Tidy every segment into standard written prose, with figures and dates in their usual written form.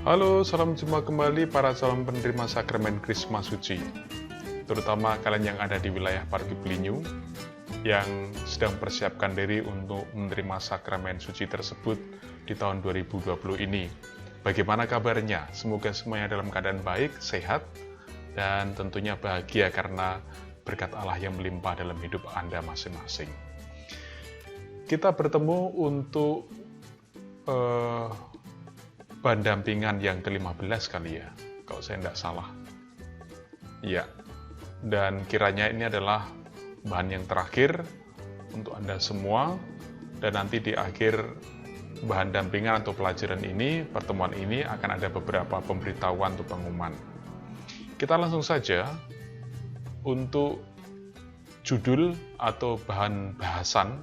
Halo, salam jumpa kembali para calon penerima sakramen Krisma Suci, terutama kalian yang ada di wilayah Parigi Blinyu yang sedang persiapkan diri untuk menerima sakramen suci tersebut di tahun 2020 ini. Bagaimana kabarnya? Semoga semuanya dalam keadaan baik, sehat, dan tentunya bahagia karena berkat Allah yang melimpah dalam hidup Anda masing-masing. Kita bertemu untuk pendampingan yang ke-15 kali ya, kalau saya tidak salah. Ya, dan kiranya ini adalah bahan yang terakhir untuk Anda semua, dan nanti di akhir bahan dampingan atau pelajaran ini, pertemuan ini akan ada beberapa pemberitahuan atau pengumuman. Kita langsung saja untuk judul atau bahan bahasan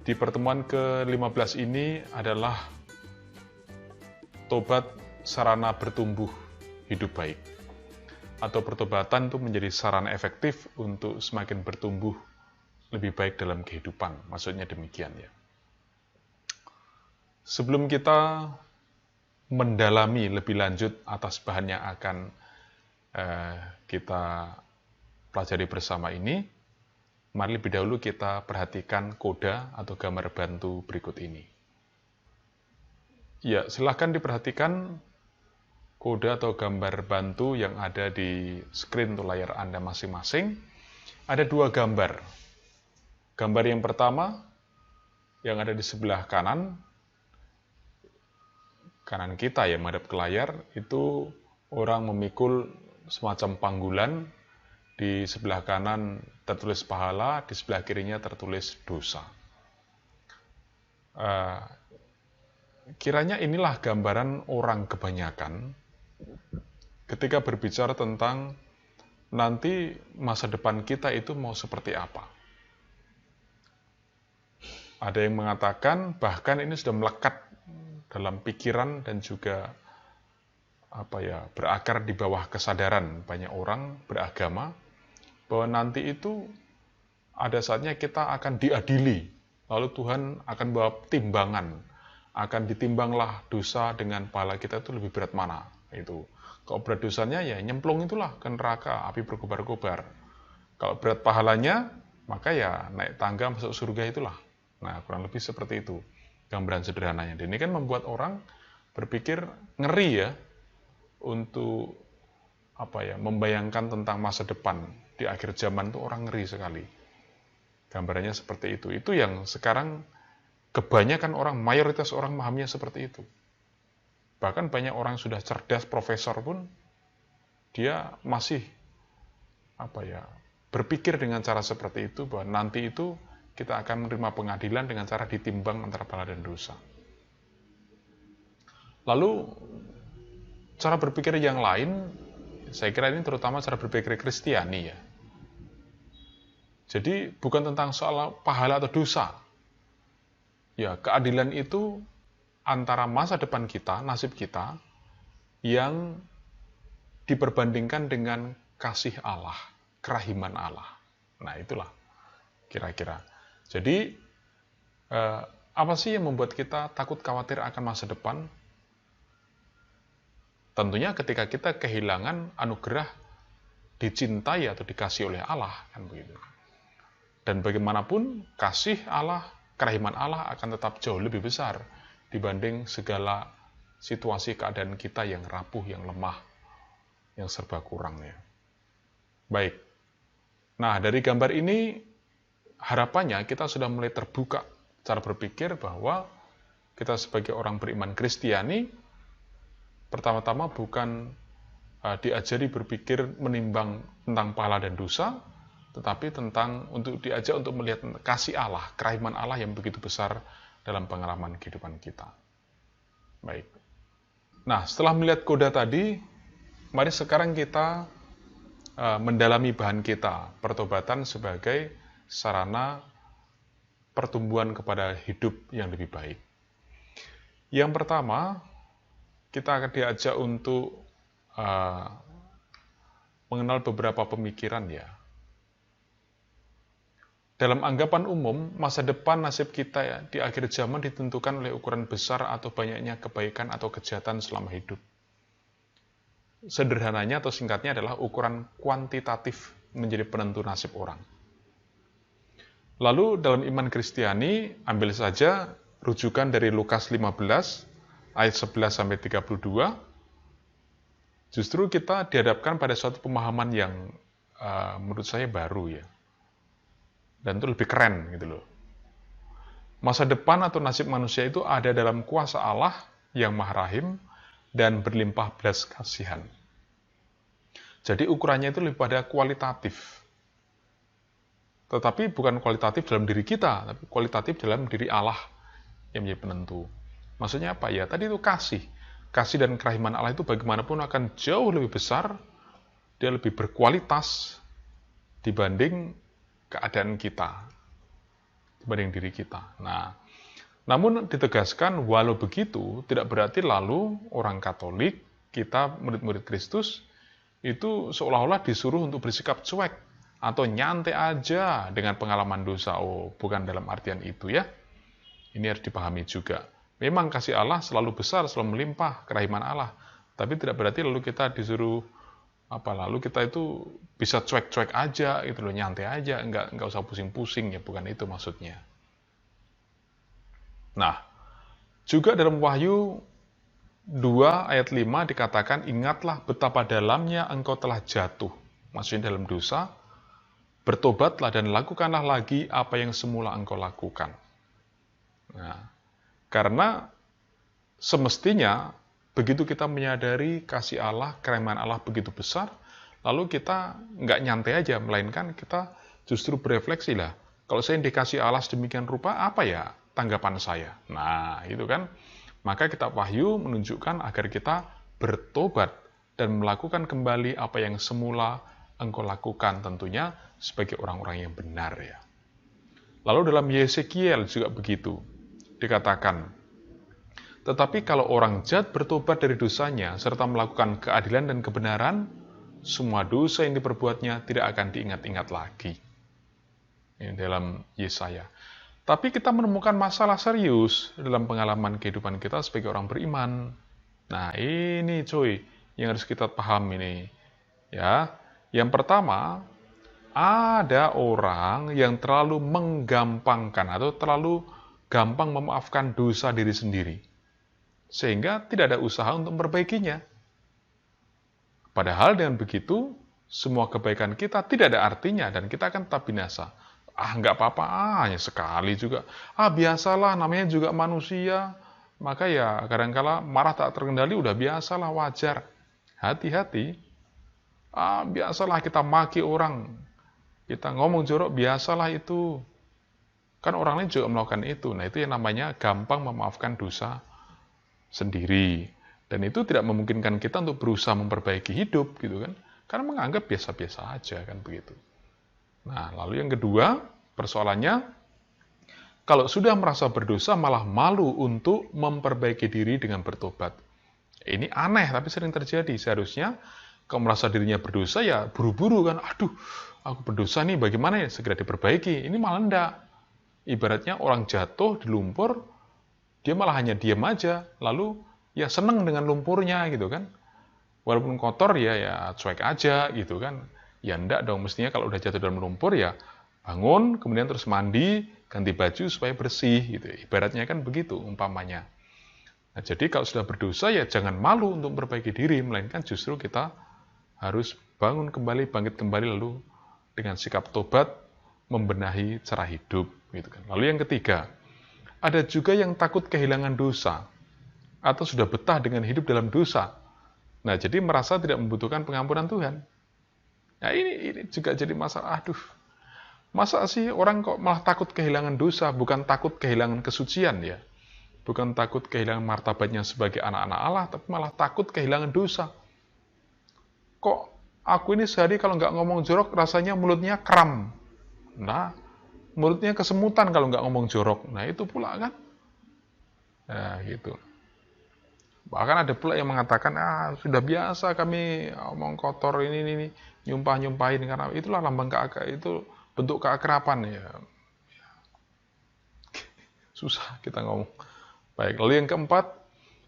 di pertemuan ke-15 ini adalah tobat sarana bertumbuh hidup baik, atau pertobatan itu menjadi sarana efektif untuk semakin bertumbuh lebih baik dalam kehidupan, maksudnya demikian ya. Sebelum kita mendalami lebih lanjut atas bahan yang akan kita pelajari bersama ini, mari lebih dahulu kita perhatikan koda atau gambar bantu berikut ini. Ya, silahkan diperhatikan kode atau gambar bantu yang ada di screen atau layar Anda masing-masing. Ada dua gambar. Gambar yang pertama, yang ada di sebelah kanan kita yang menghadap ke layar, itu orang memikul semacam panggulan. Di sebelah kanan tertulis pahala, di sebelah kirinya tertulis dosa. Kiranya inilah gambaran orang kebanyakan ketika berbicara tentang nanti masa depan kita itu mau seperti apa. Ada yang mengatakan bahkan ini sudah melekat dalam pikiran dan juga berakar di bawah kesadaran banyak orang beragama, bahwa nanti itu ada saatnya kita akan diadili, lalu Tuhan akan bawa timbangan, akan ditimbanglah dosa dengan pahala kita itu lebih berat mana. Itu kalau berat dosanya ya nyemplung itulah ke neraka, api berkobar-kobar. Kalau berat pahalanya, maka ya naik tangga masuk surga itulah. Nah, kurang lebih seperti itu gambaran sederhananya. Dan ini kan membuat orang berpikir ngeri ya, untuk membayangkan tentang masa depan di akhir zaman itu orang ngeri sekali. Gambarannya seperti itu. Itu yang sekarang kebanyakan orang, mayoritas orang memahaminya seperti itu. Bahkan banyak orang sudah cerdas, profesor pun, dia masih berpikir dengan cara seperti itu, bahwa nanti itu kita akan menerima pengadilan dengan cara ditimbang antara pahala dan dosa. Lalu, cara berpikir yang lain, saya kira ini terutama cara berpikir Kristiani ya. Jadi, bukan tentang soal pahala atau dosa. Ya, keadilan itu antara masa depan kita, nasib kita, yang diperbandingkan dengan kasih Allah, kerahiman Allah. Nah, itulah kira-kira. Jadi, apa sih yang membuat kita takut khawatir akan masa depan? Tentunya ketika kita kehilangan anugerah dicintai atau dikasih oleh Allah, kan begitu. Dan bagaimanapun, kasih Allah, kerahiman Allah akan tetap jauh lebih besar dibanding segala situasi keadaan kita yang rapuh, yang lemah, yang serba kurang ya. Baik. Nah, dari gambar ini harapannya kita sudah mulai terbuka cara berpikir bahwa kita sebagai orang beriman Kristiani pertama-tama bukan diajari berpikir menimbang tentang pahala dan dosa, tetapi diajak untuk melihat kasih Allah, kerahiman Allah yang begitu besar dalam pengalaman kehidupan kita. Baik. Nah, setelah melihat koda tadi, mari sekarang kita mendalami bahan kita, pertobatan sebagai sarana pertumbuhan kepada hidup yang lebih baik. Yang pertama, kita akan diajak untuk mengenal beberapa pemikiran ya. Dalam anggapan umum, masa depan nasib kita ya, di akhir zaman ditentukan oleh ukuran besar atau banyaknya kebaikan atau kejahatan selama hidup. Sederhananya atau singkatnya adalah ukuran kuantitatif menjadi penentu nasib orang. Lalu dalam iman Kristiani, ambil saja rujukan dari Lukas 15 ayat 11 sampai 32. Justru kita dihadapkan pada suatu pemahaman yang menurut saya baru ya. Dan itu lebih keren gitu loh. Masa depan atau nasib manusia itu ada dalam kuasa Allah yang Maha Rahim dan berlimpah belas kasihan. Jadi ukurannya itu lebih pada kualitatif. Tetapi bukan kualitatif dalam diri kita, tapi kualitatif dalam diri Allah yang menjadi penentu. Maksudnya apa ya? Tadi itu kasih. Kasih dan kerahiman Allah itu bagaimanapun akan jauh lebih besar, dia lebih berkualitas dibanding keadaan kita, dibanding diri kita. Nah, namun ditegaskan walau begitu, tidak berarti lalu orang Katolik, kita murid-murid Kristus, itu seolah-olah disuruh untuk bersikap cuek, atau nyantai aja dengan pengalaman dosa. Oh, bukan dalam artian itu ya. Ini harus dipahami juga. Memang kasih Allah selalu besar, selalu melimpah, kerahiman Allah. Tapi tidak berarti lalu kita disuruh lalu kita itu bisa cuek-cuek aja gitu loh, nyantai aja, enggak usah pusing-pusing ya, bukan itu maksudnya. Nah, juga dalam Wahyu 2 ayat 5 dikatakan, ingatlah betapa dalamnya engkau telah jatuh, maksudnya dalam dosa, bertobatlah dan lakukanlah lagi apa yang semula engkau lakukan. Nah, karena semestinya begitu kita menyadari kasih Allah, kerahiman Allah begitu besar, lalu kita nggak nyantai aja, melainkan kita justru berefleksi lah. Kalau saya dikasih Allah sedemikian rupa, apa ya tanggapan saya? Nah, itu kan. Maka kitab Wahyu menunjukkan agar kita bertobat dan melakukan kembali apa yang semula engkau lakukan, tentunya sebagai orang-orang yang benar ya. Lalu dalam Yesekiel juga begitu. Dikatakan, tetapi kalau orang jahat bertobat dari dosanya, serta melakukan keadilan dan kebenaran, semua dosa yang diperbuatnya tidak akan diingat-ingat lagi. Ini dalam Yesaya. Tapi kita menemukan masalah serius dalam pengalaman kehidupan kita sebagai orang beriman. Nah ini cuy, yang harus kita paham ini. Ya, yang pertama, ada orang yang terlalu menggampangkan atau terlalu gampang memaafkan dosa diri sendiri. Sehingga tidak ada usaha untuk memperbaikinya. Padahal dengan begitu, semua kebaikan kita tidak ada artinya dan kita akan tetap binasa. Nggak apa-apa, hanya sekali juga. Biasalah, namanya juga manusia. Maka ya, kadang-kala marah tak terkendali, udah biasalah, wajar. Hati-hati. Biasalah kita maki orang. Kita ngomong jorok, biasalah itu. Kan orang lain juga melakukan itu. Nah, itu yang namanya gampang memaafkan dosa sendiri. Dan itu tidak memungkinkan kita untuk berusaha memperbaiki hidup, gitu kan. Karena menganggap biasa-biasa aja, kan begitu. Nah, lalu yang kedua, persoalannya, kalau sudah merasa berdosa, malah malu untuk memperbaiki diri dengan bertobat. Ini aneh, tapi sering terjadi. Seharusnya, kalau merasa dirinya berdosa, ya buru-buru kan. Aduh, aku berdosa nih, bagaimana ya? Segera diperbaiki. Ini malah enggak. Ibaratnya orang jatuh di lumpur, dia malah hanya diam aja, lalu ya seneng dengan lumpurnya gitu kan. Walaupun kotor ya cuek aja gitu kan. Ya enggak dong, mestinya kalau udah jatuh dalam lumpur ya bangun, kemudian terus mandi, ganti baju supaya bersih gitu. Ibaratnya kan begitu umpamanya. Nah, jadi kalau sudah berdosa ya jangan malu untuk memperbaiki diri, melainkan justru kita harus bangun kembali, bangkit kembali, lalu dengan sikap tobat membenahi cara hidup gitu kan. Lalu yang ketiga, ada juga yang takut kehilangan dosa atau sudah betah dengan hidup dalam dosa. Nah, jadi merasa tidak membutuhkan pengampunan Tuhan. Nah, ini juga jadi masalah. Aduh, masa sih orang kok malah takut kehilangan dosa, bukan takut kehilangan kesucian ya. Bukan takut kehilangan martabatnya sebagai anak-anak Allah, tapi malah takut kehilangan dosa. Kok aku ini sehari kalau nggak ngomong jorok, rasanya mulutnya kram. Nah, mulutnya kesemutan kalau nggak ngomong jorok. Nah, itu pula kan. Nah, gitu. Bahkan ada pula yang mengatakan, sudah biasa kami omong kotor ini nyumpah-nyumpahin, karena itulah lambang keagamaan, itu bentuk keakraban ya. Susah kita ngomong. Baik, lalu yang keempat,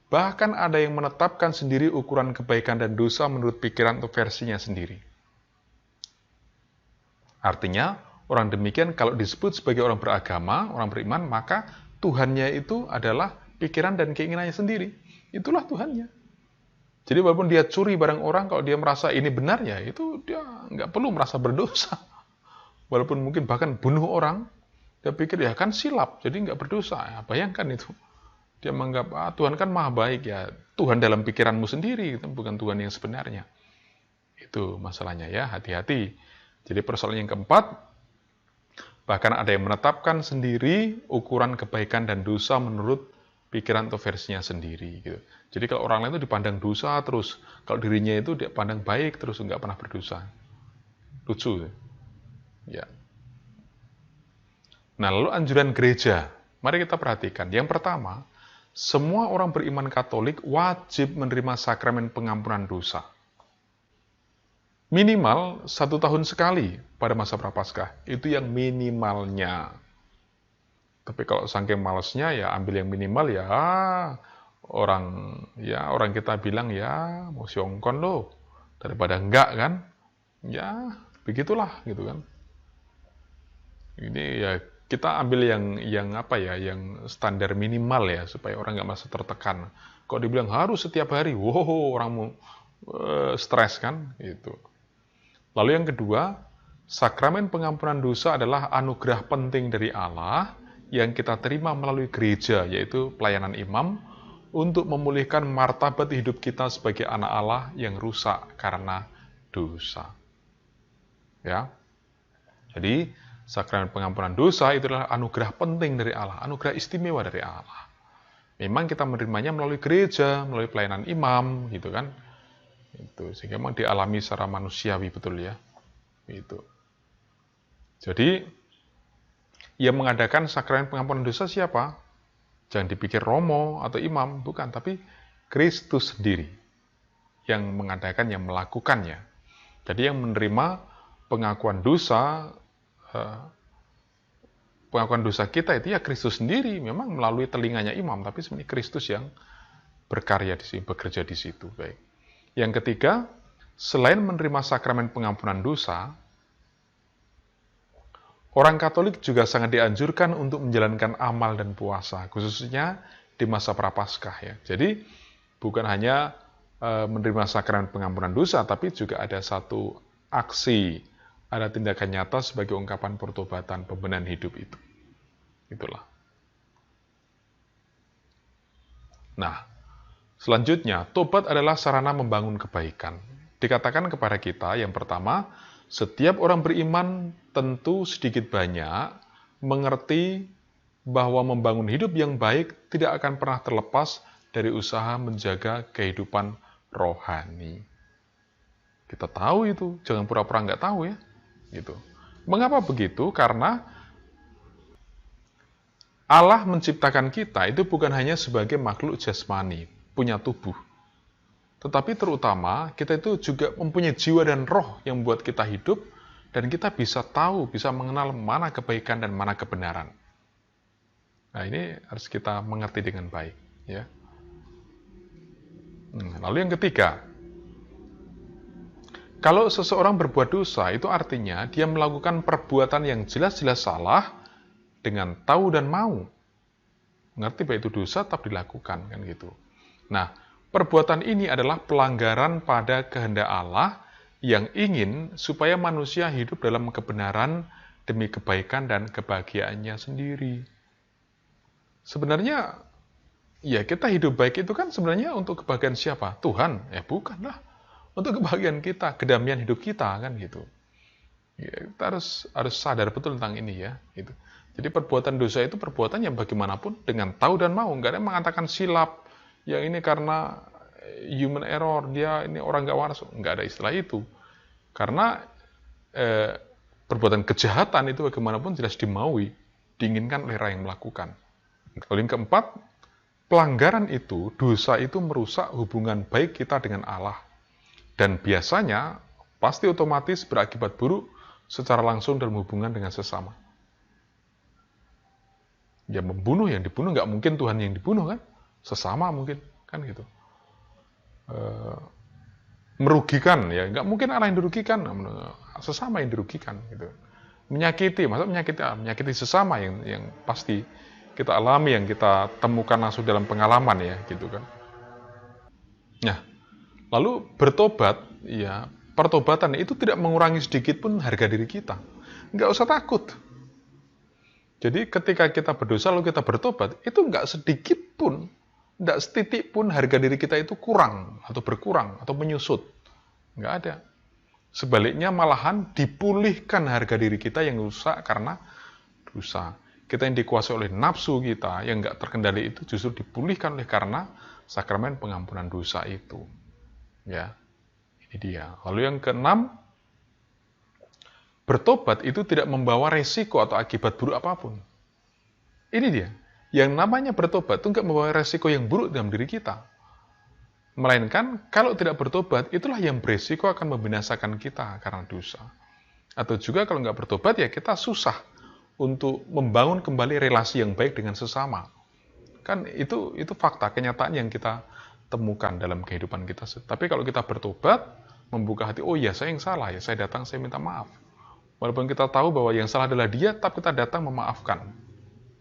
bahkan ada yang menetapkan sendiri ukuran kebaikan dan dosa menurut pikiran atau versinya sendiri. Artinya, orang demikian kalau disebut sebagai orang beragama, orang beriman, maka Tuhannya itu adalah pikiran dan keinginannya sendiri. Itulah Tuhannya. Jadi walaupun dia curi barang orang, kalau dia merasa ini benar ya, itu dia nggak perlu merasa berdosa. Walaupun mungkin bahkan bunuh orang, dia pikir ya kan silap, jadi nggak berdosa. Ya, bayangkan itu. Dia menganggap, Tuhan kan maha baik ya. Tuhan dalam pikiranmu sendiri, itu bukan Tuhan yang sebenarnya. Itu masalahnya ya, hati-hati. Jadi persoalan yang keempat, bahkan ada yang menetapkan sendiri ukuran kebaikan dan dosa menurut pikiran atau versinya sendiri. Gitu. Jadi kalau orang lain itu dipandang dosa terus, kalau dirinya itu dipandang baik terus, nggak pernah berdosa. Lucu. Ya. Nah, lalu anjuran gereja. Mari kita perhatikan. Yang pertama, semua orang beriman Katolik wajib menerima sakramen pengampunan dosa. Minimal 1 tahun sekali pada masa Prapaskah. Itu yang minimalnya. Tapi kalau saking malesnya ya ambil yang minimal ya orang kita bilang ya mau siongkon loh daripada enggak kan. Ya, begitulah gitu kan. Ini ya kita ambil yang yang standar minimal ya supaya orang nggak merasa tertekan. Kalau dibilang harus setiap hari, wow orang mau stres kan gitu. Lalu yang kedua, sakramen pengampunan dosa adalah anugerah penting dari Allah yang kita terima melalui gereja, yaitu pelayanan imam untuk memulihkan martabat hidup kita sebagai anak Allah yang rusak karena dosa. Ya. Jadi sakramen pengampunan dosa itu adalah anugerah penting dari Allah, anugerah istimewa dari Allah. Memang kita menerimanya melalui gereja, melalui pelayanan imam, gitu kan. Itu sehingga memang dialami secara manusiawi betul ya. Itu. Jadi yang mengadakan sakramen pengampunan dosa siapa? Jangan dipikir romo atau imam, bukan, tapi Kristus sendiri yang mengadakan, yang melakukannya. Jadi yang menerima pengakuan dosa kita itu ya Kristus sendiri, memang melalui telinganya imam, tapi sebenarnya Kristus yang berkarya di sini, bekerja di situ. Baik. Yang ketiga, selain menerima sakramen pengampunan dosa, orang Katolik juga sangat dianjurkan untuk menjalankan amal dan puasa, khususnya di masa Prapaskah ya. Jadi bukan hanya menerima sakramen pengampunan dosa, tapi juga ada satu aksi, ada tindakan nyata sebagai ungkapan pertobatan, pembenahan hidup itu. Itulah. Nah, selanjutnya, tobat adalah sarana membangun kebaikan. Dikatakan kepada kita, yang pertama, setiap orang beriman tentu sedikit banyak mengerti bahwa membangun hidup yang baik tidak akan pernah terlepas dari usaha menjaga kehidupan rohani. Kita tahu itu, jangan pura-pura nggak tahu ya. Gitu. Mengapa begitu? Karena Allah menciptakan kita itu bukan hanya sebagai makhluk jasmani, punya tubuh. Tetapi terutama kita itu juga mempunyai jiwa dan roh yang membuat kita hidup dan kita bisa tahu, bisa mengenal mana kebaikan dan mana kebenaran. Nah, ini harus kita mengerti dengan baik, ya. Lalu yang ketiga, kalau seseorang berbuat dosa, itu artinya dia melakukan perbuatan yang jelas-jelas salah dengan tahu dan mau. Mengerti bahwa itu dosa tetap dilakukan, kan gitu. Nah, perbuatan ini adalah pelanggaran pada kehendak Allah yang ingin supaya manusia hidup dalam kebenaran demi kebaikan dan kebahagiaannya sendiri. Sebenarnya, ya kita hidup baik itu kan sebenarnya untuk kebahagiaan siapa? Tuhan? Ya bukanlah. Untuk kebahagiaan kita, kedamaian hidup kita, kan gitu. Ya, kita harus sadar betul tentang ini ya. Gitu. Jadi perbuatan dosa itu perbuatan yang bagaimanapun dengan tahu dan mau. Nggak ada yang mengatakan silap. Yang ini karena human error, dia ini orang nggak waras. Nggak ada istilah itu. Karena perbuatan kejahatan itu bagaimanapun jelas dimaui, diinginkan oleh orang yang melakukan. Lalu yang keempat, pelanggaran itu, dosa itu merusak hubungan baik kita dengan Allah. Dan biasanya pasti otomatis berakibat buruk secara langsung dalam hubungan dengan sesama. Ya membunuh, yang dibunuh nggak mungkin Tuhan yang dibunuh kan? Sesama mungkin, kan gitu. Merugikan, ya nggak mungkin Allah yang dirugikan, sesama yang dirugikan gitu. Menyakiti, maksudnya menyakiti sesama yang pasti kita alami, yang kita temukan langsung dalam pengalaman ya gitu kan. Nah, lalu bertobat, ya pertobatan itu tidak mengurangi sedikit pun harga diri kita. Nggak usah takut. Jadi ketika kita berdosa lalu kita bertobat, itu nggak sedikit pun, nggak setitik pun harga diri kita itu kurang atau berkurang atau menyusut. Nggak ada. Sebaliknya malahan dipulihkan harga diri kita yang rusak karena dosa. Kita yang dikuasai oleh nafsu kita yang nggak terkendali itu justru dipulihkan oleh karena sakramen pengampunan dosa itu. Ya, ini dia. Lalu yang keenam, bertobat itu tidak membawa resiko atau akibat buruk apapun. Ini dia. Yang namanya bertobat itu nggak membawa resiko yang buruk dalam diri kita. Melainkan, kalau tidak bertobat, itulah yang beresiko akan membinasakan kita karena dosa. Atau juga kalau nggak bertobat, ya kita susah untuk membangun kembali relasi yang baik dengan sesama. Kan itu fakta, kenyataan yang kita temukan dalam kehidupan kita. Tapi kalau kita bertobat, membuka hati, oh ya saya yang salah, ya saya datang, saya minta maaf. Walaupun kita tahu bahwa yang salah adalah dia, tapi kita datang memaafkan.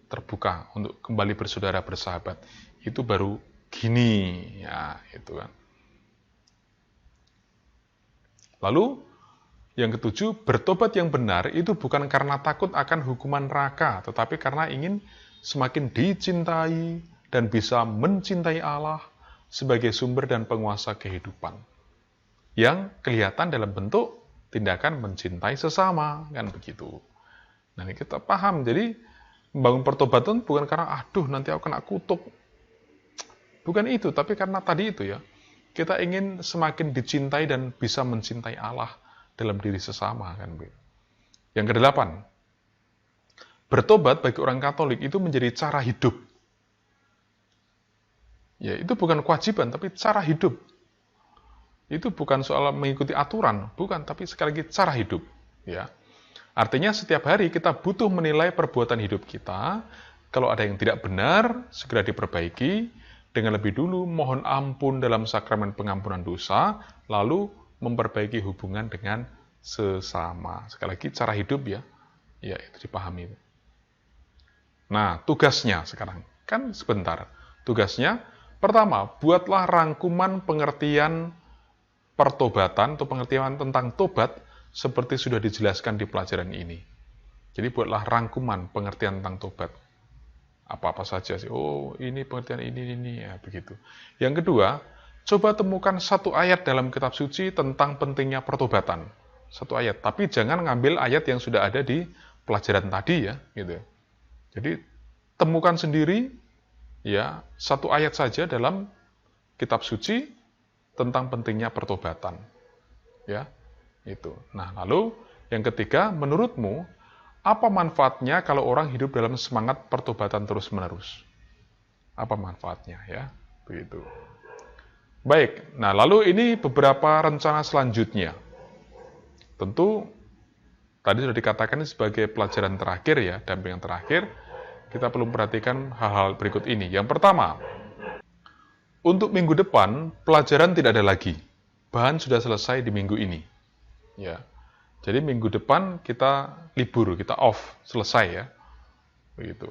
Terbuka untuk kembali bersaudara, bersahabat. Itu baru gini, ya itu kan. Lalu yang ketujuh, bertobat yang benar itu bukan karena takut akan hukuman neraka, tetapi karena ingin semakin dicintai dan bisa mencintai Allah sebagai sumber dan penguasa kehidupan. Yang kelihatan dalam bentuk tindakan mencintai sesama, kan begitu. Nah, ini kita paham. Jadi membangun pertobatan bukan karena aduh nanti aku kena kutuk. Bukan itu, tapi karena tadi itu ya, kita ingin semakin dicintai dan bisa mencintai Allah dalam diri sesama, kan. Yang kedelapan, bertobat bagi orang Katolik itu menjadi cara hidup. Ya, itu bukan kewajiban, tapi cara hidup. Itu bukan soal mengikuti aturan, bukan, tapi sekali lagi cara hidup. Ya, artinya setiap hari kita butuh menilai perbuatan hidup kita. Kalau ada yang tidak benar, segera diperbaiki. Dengan lebih dulu mohon ampun dalam sakramen pengampunan dosa, lalu memperbaiki hubungan dengan sesama. Sekali lagi cara hidup ya, ya itu dipahami. Nah, tugasnya sekarang, kan sebentar. Tugasnya, pertama, buatlah rangkuman pengertian pertobatan atau pengertian tentang tobat seperti sudah dijelaskan di pelajaran ini. Jadi buatlah rangkuman pengertian tentang tobat. Apa-apa saja sih. Oh, ini pengertian ini, ya begitu. Yang kedua, coba temukan satu ayat dalam kitab suci tentang pentingnya pertobatan. Satu ayat, tapi jangan ngambil ayat yang sudah ada di pelajaran tadi ya, gitu. Jadi temukan sendiri ya satu ayat saja dalam kitab suci tentang pentingnya pertobatan. Ya, itu. Nah, lalu yang ketiga, menurutmu apa manfaatnya kalau orang hidup dalam semangat pertobatan terus-menerus? Apa manfaatnya ya? Begitu. Baik, nah lalu ini beberapa rencana selanjutnya. Tentu tadi sudah dikatakan ini sebagai pelajaran terakhir ya, dampingan terakhir. Kita perlu perhatikan hal-hal berikut ini. Yang pertama, untuk minggu depan pelajaran tidak ada lagi. Bahan sudah selesai di minggu ini. Ya. Jadi minggu depan kita libur, kita off, selesai ya. Begitu.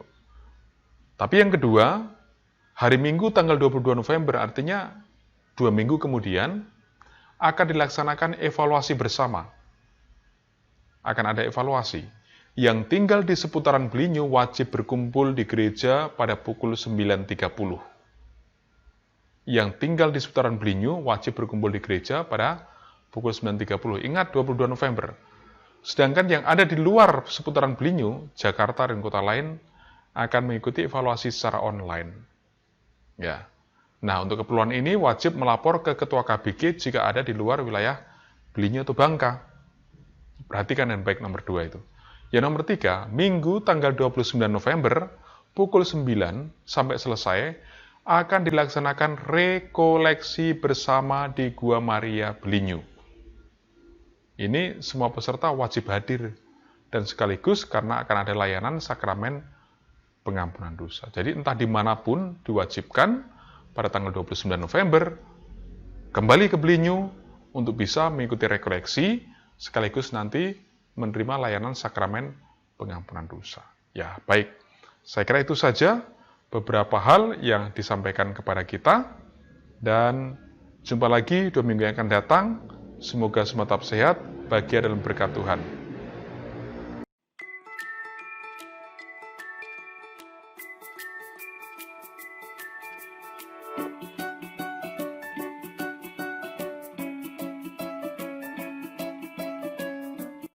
Tapi yang kedua, hari Minggu tanggal 22 November, artinya 2 minggu kemudian, akan dilaksanakan evaluasi bersama. Akan ada evaluasi. Yang tinggal di seputaran Belinyu wajib berkumpul di gereja pada pukul 9.30. Yang tinggal di seputaran Belinyu wajib berkumpul di gereja pada pukul 9.30. Ingat, 22 November. Sedangkan yang ada di luar seputaran Belinyu, Jakarta dan kota lain, akan mengikuti evaluasi secara online. Ya. Nah, untuk keperluan ini wajib melapor ke Ketua KBG jika ada di luar wilayah Belinyu atau Bangka. Perhatikan yang baik nomor 2 itu. Yang nomor 3, Minggu tanggal 29 November, pukul 9 sampai selesai, akan dilaksanakan rekoleksi bersama di Gua Maria Belinyu. ini semua peserta wajib hadir, dan sekaligus karena akan ada layanan sakramen pengampunan dosa. Jadi entah dimanapun diwajibkan pada tanggal 29 November kembali ke Belinyu untuk bisa mengikuti rekoleksi sekaligus nanti menerima layanan sakramen pengampunan dosa. Ya, baik. Saya kira itu saja beberapa hal yang disampaikan kepada kita, dan jumpa lagi 2 minggu yang akan datang. Semoga semua tetap sehat, bahagia dalam berkat Tuhan.